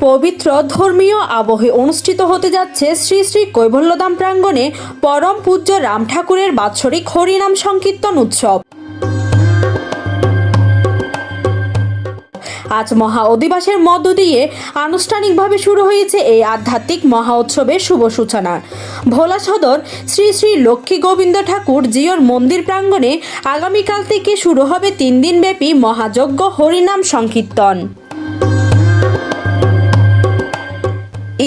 পবিত্র ধর্মীয় আবহে অনুষ্ঠিত হতে যাচ্ছে শ্রী শ্রী কৈবল্যধাম প্রাঙ্গণে পরম পূজ্য রাম ঠাকুরের বাৎসরিক হরিনাম সংকীর্তন উৎসব। আজ মহা অধিবাসের মধ্য দিয়ে আনুষ্ঠানিকভাবে শুরু হয়েছে এই আধ্যাত্মিক মহা উৎসবের শুভ সূচনা। ভোলা সদর শ্রী শ্রী লক্ষ্মী গোবিন্দ ঠাকুর জিওর মন্দির প্রাঙ্গণে আগামীকাল থেকে শুরু হবে 3 দিনব্যাপী মহাযজ্ঞ হরিনাম সংকীর্তন।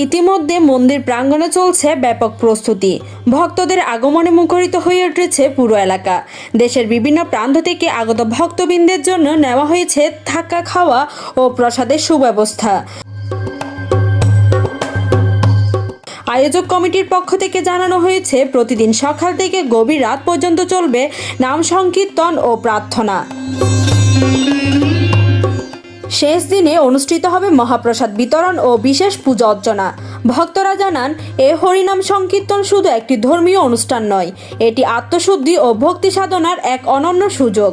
ইতিমধ্যে মন্দির প্রাঙ্গণে চলছে ব্যাপক প্রস্তুতি। ভক্তদের আগমনে মুখরিত হয়ে উঠেছে পুরো এলাকা। দেশের বিভিন্ন প্রান্ত থেকে আগত ভক্তবৃন্দের জন্য নেওয়া হয়েছে থাকা, খাওয়া ও প্রসাদের সুব্যবস্থা। আয়োজক কমিটির পক্ষ থেকে জানানো হয়েছে, প্রতিদিন সকাল থেকে গভীর রাত পর্যন্ত চলবে নাম সংকীর্তন ও প্রার্থনা। শেষ দিনে অনুষ্ঠিত হবে মহাপ্রসাদ বিতরণ ও বিশেষ পূজা অর্চনা। ভক্তরা জানান, এই হরিনাম সংকীর্তন শুধু একটি ধর্মীয় অনুষ্ঠান নয়, এটি আত্মশুদ্ধি ও ভক্তি সাধনার এক অনন্য সুযোগ।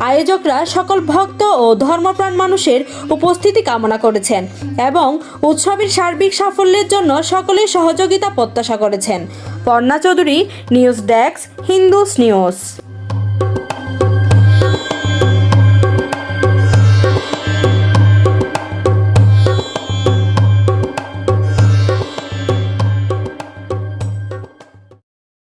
আয়োজকরা সকল ভক্ত ও ধর্মপ্রাণ মানুষের উপস্থিতি কামনা করেছেন এবং উৎসবের সার্বিক সাফল্যের জন্য সকলের সহযোগিতা প্রত্যাশা করেছেন। Parna Chowdhury, news desk, Hindus news.